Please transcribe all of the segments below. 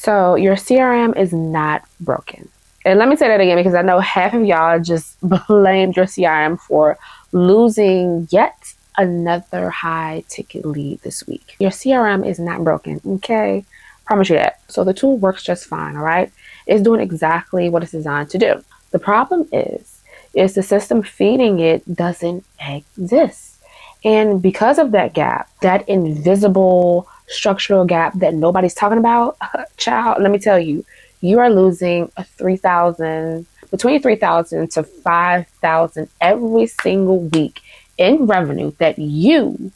So your CRM is not broken. And let me say that again, because I know half of y'all just blamed your CRM for losing yet another high ticket lead this week. Your CRM is not broken, okay? Promise you that. So the tool works just fine, all right? It's doing exactly what it's designed to do. The problem is the system feeding it doesn't exist. And because of that gap, that invisible structural gap that nobody's talking about, child, let me tell you, you are losing between 3,000 to 5,000 every single week in revenue that you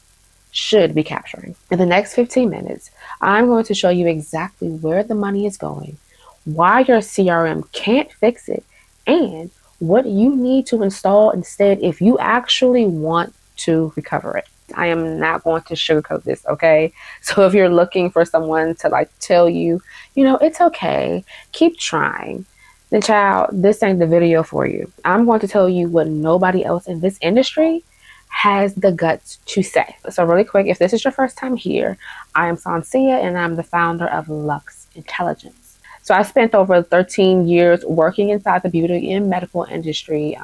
should be capturing. In the next 15 minutes, I'm going to show you exactly where the money is going, why your CRM can't fix it, and what you need to install instead if you actually want to recover it. I am not going to sugarcoat this, okay? So if you're looking for someone to tell you, it's okay, keep trying, then child, this ain't the video for you. I'm going to tell you what nobody else in this industry has the guts to say. So really quick, if this is your first time here, I am Sansia and I'm the founder of Lux Intelligence. So I spent over 13 years working inside the beauty and medical industry,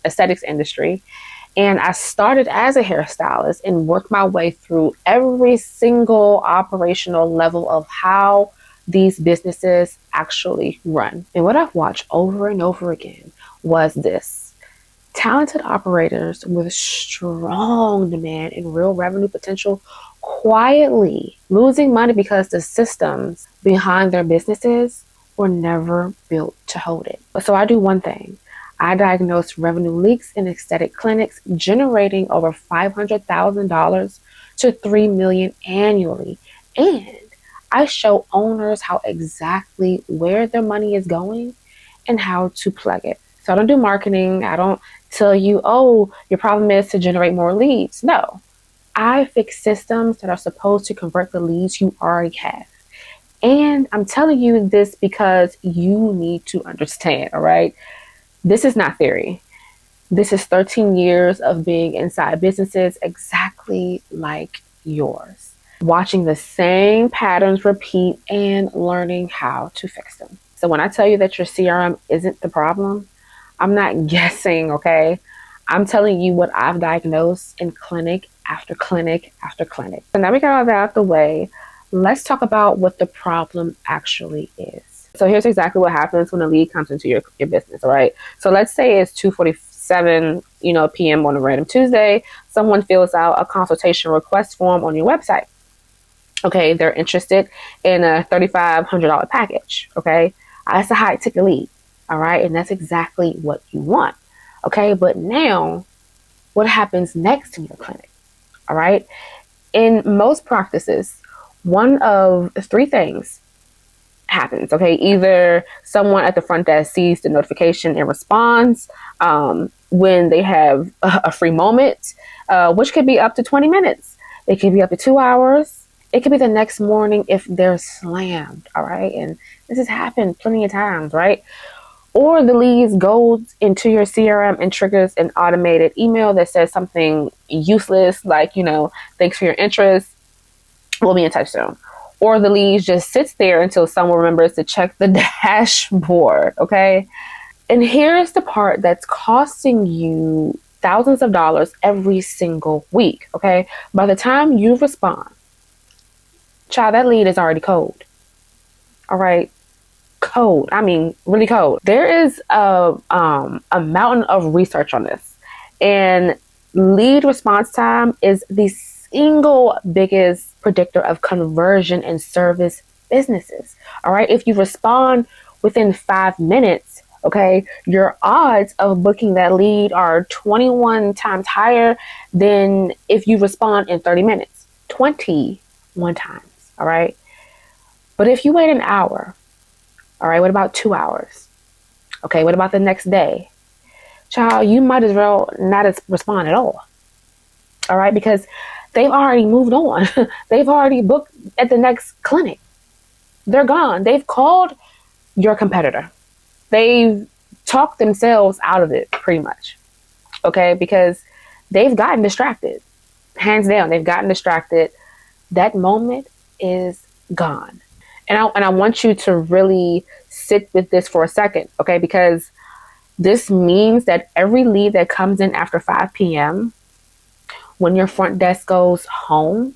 aesthetics industry. And I started as a hairstylist and worked my way through every single operational level of how these businesses actually run. And what I've watched over and over again was this: talented operators with strong demand and real revenue potential quietly losing money because the systems behind their businesses were never built to hold it. So I do one thing. I diagnose revenue leaks in aesthetic clinics generating over $500,000 to $3 million annually. And I show owners how exactly where their money is going and how to plug it. So I don't do marketing. I don't tell you, oh, your problem is to generate more leads. No, I fix systems that are supposed to convert the leads you already have. And I'm telling you this because you need to understand, all right? This is not theory. This is 13 years of being inside businesses exactly like yours, watching the same patterns repeat and learning how to fix them. So when I tell you that your CRM isn't the problem, I'm not guessing, okay? I'm telling you what I've diagnosed in clinic after clinic after clinic. So now we got all that out of the way. Let's talk about what the problem actually is. So here's exactly what happens when a lead comes into your business, all right? So let's say it's 2:47, p.m. on a random Tuesday. Someone fills out a consultation request form on your website. Okay, they're interested in a $3,500 package, okay? That's a high ticket lead, all right? And that's exactly what you want, okay? But now, what happens next in your clinic, all right? In most practices, one of three things happens, okay? Either someone at the front desk sees the notification and responds when they have a free moment, which could be up to 20 minutes. It could be up to 2 hours. It could be the next morning if they're slammed, all right? And this has happened plenty of times, right? Or the lead goes into your CRM and triggers an automated email that says something useless like, thanks for your interest. We'll be in touch soon. Or the lead just sits there until someone remembers to check the dashboard, okay? And here's the part that's costing you thousands of dollars every single week, okay? By the time you respond, child, that lead is already cold, all right? Cold. I mean, really cold. There is a mountain of research on this. And lead response time is the single biggest predictor of conversion in service businesses. All right. If you respond within 5 minutes, okay, your odds of booking that lead are 21 times higher than if you respond in 30 minutes, 21 times. All right. But if you wait an hour, all right, what about 2 hours? Okay, what about the next day? Child, you might as well not respond at all. All right, because they've already moved on. They've already booked at the next clinic. They're gone. They've called your competitor. They've talked themselves out of it pretty much. Okay, because they've gotten distracted. Hands down, they've gotten distracted. That moment is gone. And I want you to really sit with this for a second, okay? Because this means that every lead that comes in after 5 p.m., when your front desk goes home,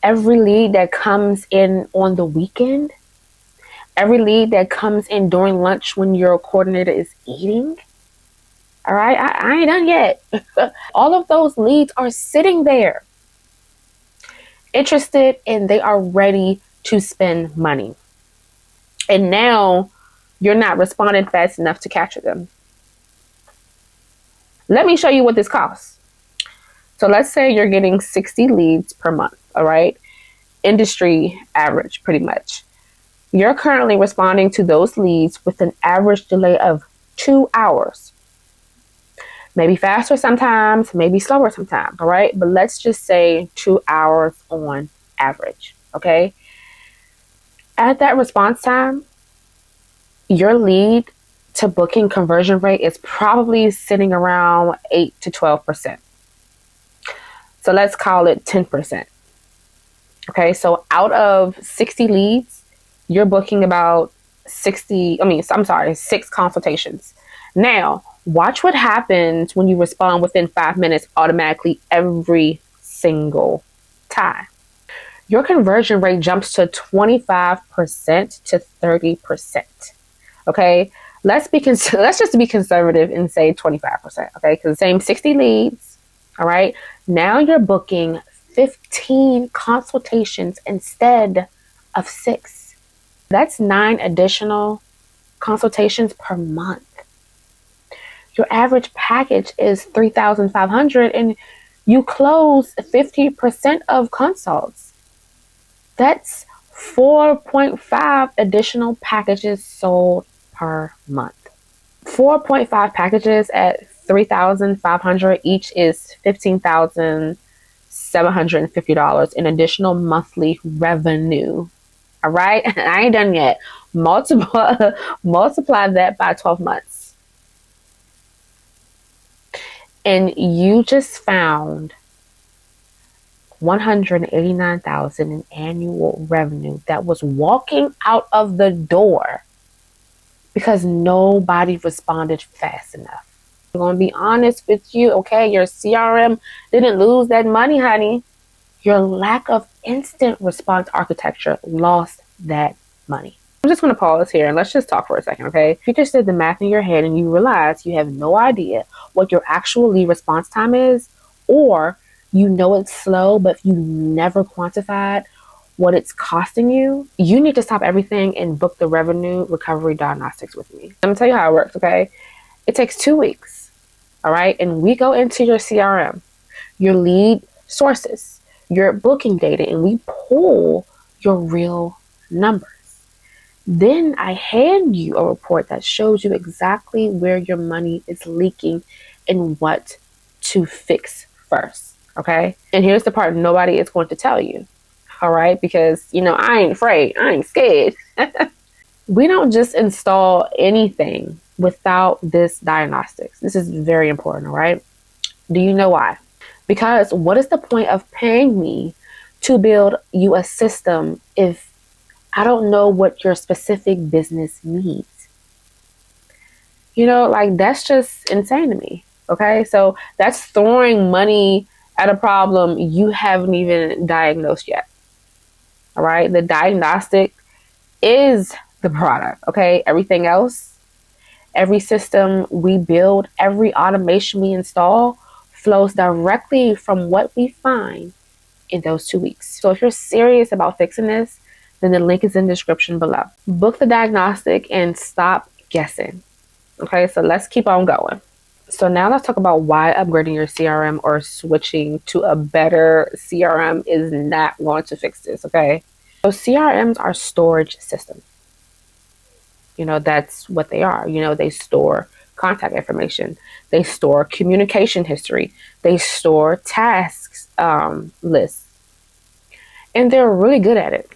every lead that comes in on the weekend, every lead that comes in during lunch when your coordinator is eating, all right, I ain't done yet. All of those leads are sitting there, interested, and they are ready to spend money. And now you're not responding fast enough to capture them. Let me show you what this costs. So let's say you're getting 60 leads per month, all right? Industry average, pretty much. You're currently responding to those leads with an average delay of 2 hours. Maybe faster sometimes, maybe slower sometimes, all right? But let's just say 2 hours on average, okay? At that response time, your lead to booking conversion rate is probably sitting around 8 to 12%. So let's call it 10%. Okay, so out of 60 leads, you're booking about 6 consultations. Now, watch what happens when you respond within 5 minutes automatically every single time. Your conversion rate jumps to 25% to 30%. Okay, let's just be conservative and say 25%. Okay, because same 60 leads. All right, now you're booking 15 consultations instead of 6. That's 9 additional consultations per month. Your average package is $3,500 and you close 50% of consults. That's 4.5 additional packages sold per month. 4.5 packages at $3,500 each is $15,750 in additional monthly revenue. All right, I ain't done yet. Multiply that by 12 months. And you just found $189,000 in annual revenue that was walking out of the door because nobody responded fast enough. I'm going to be honest with you, okay? Your CRM didn't lose that money, honey. Your lack of instant response architecture lost that money. I'm just going to pause here and let's just talk for a second, okay? If you just did the math in your head and you realize you have no idea what your actual lead response time is, or you know it's slow, but you never quantified what it's costing you, you need to stop everything and book the revenue recovery diagnostics with me. Let me tell you how it works, okay? It takes 2 weeks, all right? And we go into your CRM, your lead sources, your booking data, and we pull your real numbers. Then I hand you a report that shows you exactly where your money is leaking and what to fix first, okay? And here's the part nobody is going to tell you, all right? Because, I ain't afraid. I ain't scared. We don't just install anything without this diagnostics. This is very important, all right? Do you know why? Because what is the point of paying me to build you a system if I don't know what your specific business needs? That's just insane to me. Okay, so that's throwing money at a problem you haven't even diagnosed yet. All right, the diagnostic is the product. Okay, everything else, every system we build, every automation we install flows directly from what we find in those 2 weeks. So if you're serious about fixing this, then the link is in the description below. Book the diagnostic and stop guessing. Okay, so let's keep on going. So now let's talk about why upgrading your CRM or switching to a better CRM is not going to fix this, okay? So CRMs are storage systems. That's what they are. They store contact information. They store communication history. They store tasks lists. And they're really good at it,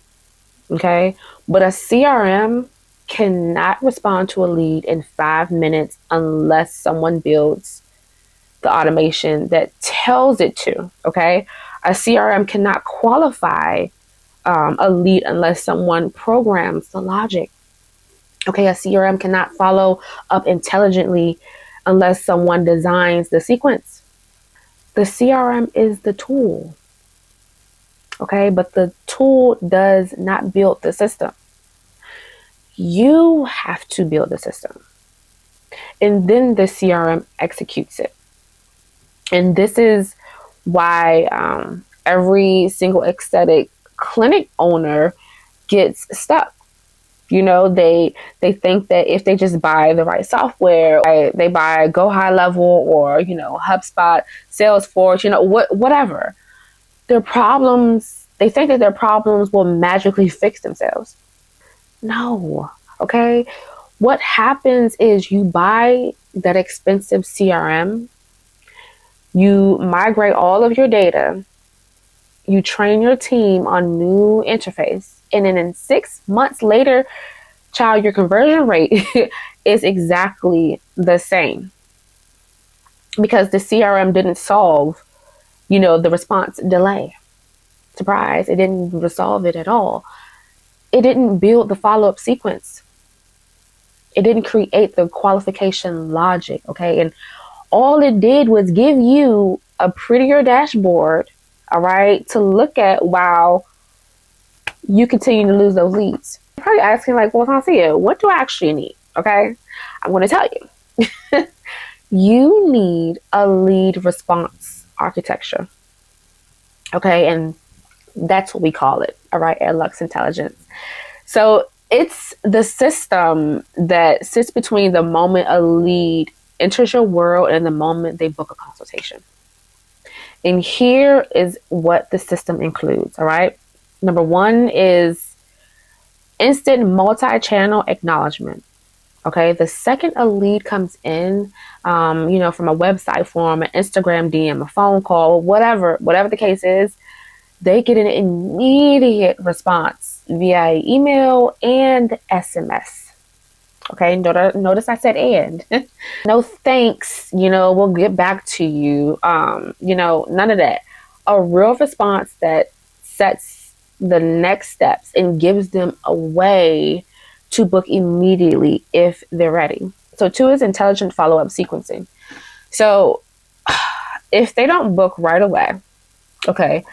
okay? But a CRM cannot respond to a lead in 5 minutes unless someone builds the automation that tells it to, okay? A CRM cannot qualify a lead unless someone programs the logic. Okay, a CRM cannot follow up intelligently unless someone designs the sequence. The CRM is the tool, okay, but the tool does not build the system. You have to build the system, and then the CRM executes it. And this is why every single aesthetic clinic owner gets stuck. You know, they think that if they just buy the right software, they buy Go High Level or, you know, HubSpot, Salesforce, you know, whatever, their problems, they think that their problems will magically fix themselves. No. Okay. What happens is you buy that expensive CRM, you migrate all of your data, you train your team on new interface, and then in 6 months later, child, your conversion rate is exactly the same because the CRM didn't solve, you know, the response delay. Surprise, it didn't resolve it at all. It didn't build the follow-up sequence. It didn't create the qualification logic, okay? And all it did was give you a prettier dashboard, all right, to look at while you continue to lose those leads. You're probably asking, like, well, Tancia, what do I actually need? Okay, I'm going to tell you. You need a lead response architecture. Okay, and that's what we call it, all right, at Lux Intelligence. So it's the system that sits between the moment a lead enters your world and the moment they book a consultation. And here is what the system includes, all right? Number one is instant multi-channel acknowledgement. Okay, the second a lead comes in, you know, from a website form, an Instagram DM, a phone call, whatever the case is, they get an immediate response via email and SMS. Okay, notice I said and. No thanks, you know, we'll get back to you. You know, none of that. A real response that sets the next steps and gives them a way to book immediately if they're ready. So 2 is intelligent follow-up sequencing. So if they don't book right away, okay,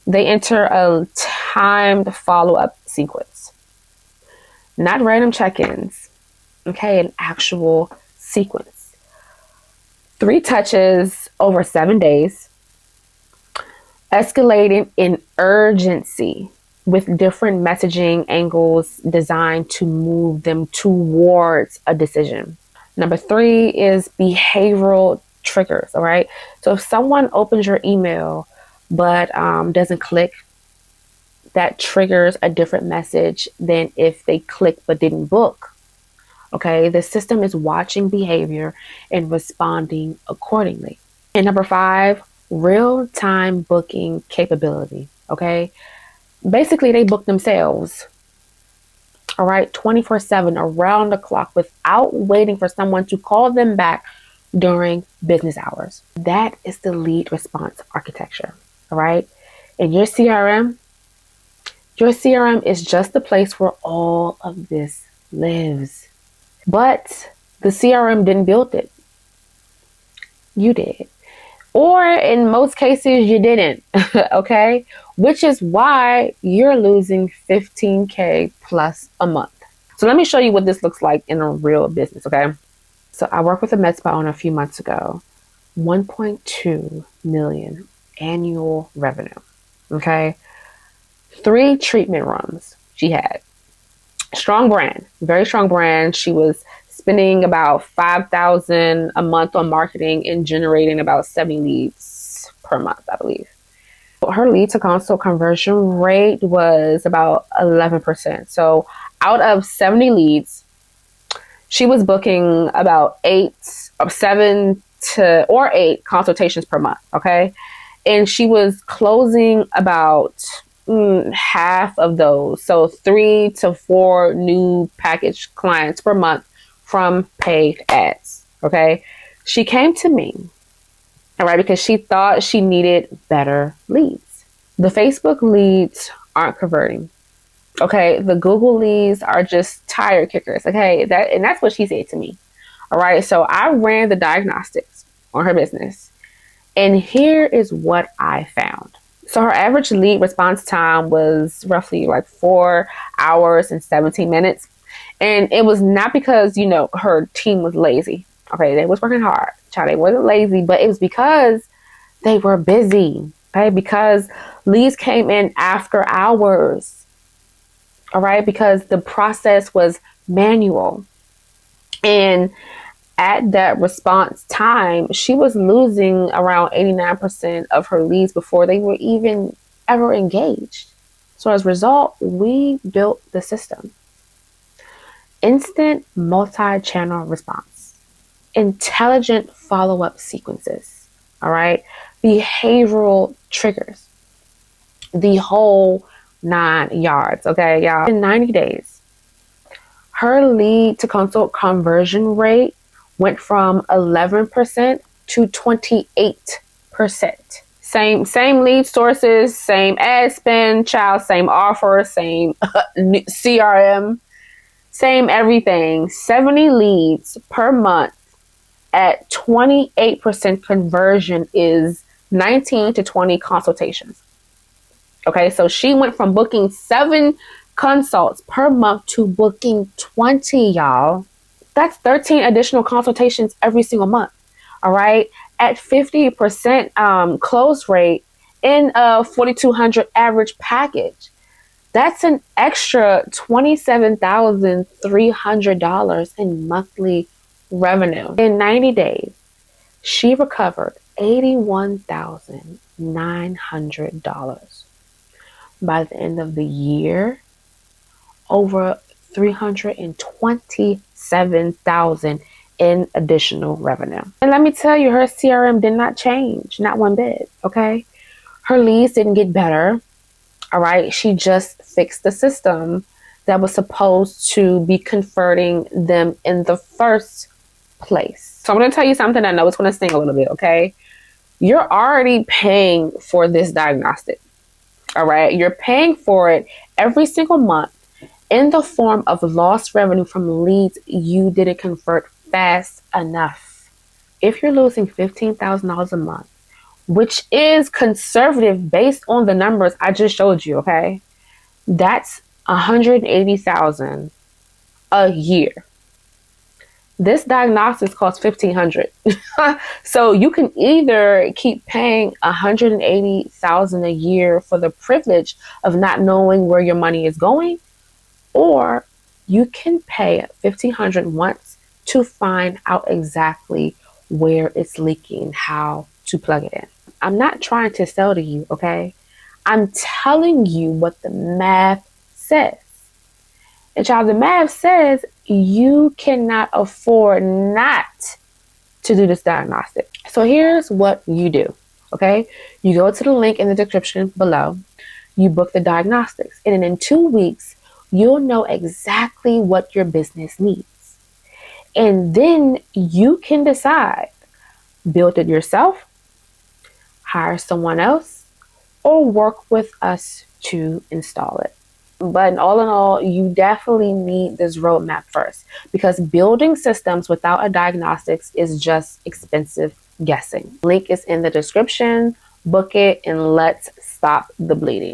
they enter a timed follow-up sequence. Not random check-ins, okay, an actual sequence. 3 touches over 7 days, escalating in urgency with different messaging angles designed to move them towards a decision. Number 3 is behavioral triggers, all right? So if someone opens your email but doesn't click, that triggers a different message than if they clicked but didn't book. Okay, the system is watching behavior and responding accordingly. And number 5, real-time booking capability. Okay, basically they book themselves, all right, 24/7 around the clock without waiting for someone to call them back during business hours. That is the lead response architecture, all right? And your CRM is just the place where all of this lives. But the CRM didn't build it. You did. Or in most cases, you didn't, okay? Which is why you're losing $15K plus a month. So let me show you what this looks like in a real business, okay? So I worked with a med spa owner a few months ago, 1.2 million annual revenue, okay? 3 treatment rooms she had. Strong brand, very strong brand. She was spending about $5,000 a month on marketing and generating about 70 leads per month, I believe. Her lead to consult conversion rate was about 11%. So out of 70 leads, she was booking about 8 consultations per month. Okay. And she was closing about half of those. So 3 to 4 new package clients per month from paid ads. Okay. She came to me, all right, because she thought she needed better leads. The Facebook leads aren't converting. Okay, the Google leads are just tire kickers. Okay, that's what she said to me. All right, so I ran the diagnostics on her business, and here is what I found. So her average lead response time was roughly like 4 hours and 17 minutes. And it was not because, her team was lazy. Okay, they was working hard. Child, they wasn't lazy, but it was because they were busy. Okay, because leads came in after hours. All right, because the process was manual. And at that response time, she was losing around 89% of her leads before they were even ever engaged. So as a result, we built the system. Instant multi-channel response, intelligent follow-up sequences, all right, behavioral triggers, the whole 9 yards, okay, y'all. In 90 days, her lead to consult conversion rate went from 11% to 28%. Same lead sources, same ad spend, same offer, same CRM, same everything. 70 leads per month at 28% conversion is 19 to 20 consultations. Okay, so she went from booking 7 consults per month to booking 20, y'all. That's 13 additional consultations every single month. All right, at 50% close rate in a 4,200 average package. That's an extra $27,300 in monthly revenue. In 90 days, she recovered $81,900. By the end of the year, over $327,000 in additional revenue. And let me tell you, her CRM did not change, not one bit, okay? Her leads didn't get better, all right? She just fixed the system that was supposed to be converting them in the first place. So I'm going to tell you something I know it's going to sting a little bit, okay? You're already paying for this diagnostic, all right? You're paying for it every single month in the form of lost revenue from leads you didn't convert fast enough. If you're losing $15,000 a month, which is conservative based on the numbers I just showed you, okay? That's $180,000 a year. This diagnostics costs $1,500. So you can either keep paying $180,000 a year for the privilege of not knowing where your money is going, or you can pay $1,500 once to find out exactly where it's leaking, how to plug it in. I'm not trying to sell to you, okay? I'm telling you what the math says. And child, the math says you cannot afford not to do this diagnostic. So here's what you do, okay? You go to the link in the description below. You book the diagnostics. And in 2 weeks, you'll know exactly what your business needs. And then you can decide, build it yourself, hire someone else, or work with us to install it. But all in all, you definitely need this roadmap first, because building systems without a diagnostics is just expensive guessing. Link is in the description. Book it and let's stop the bleeding.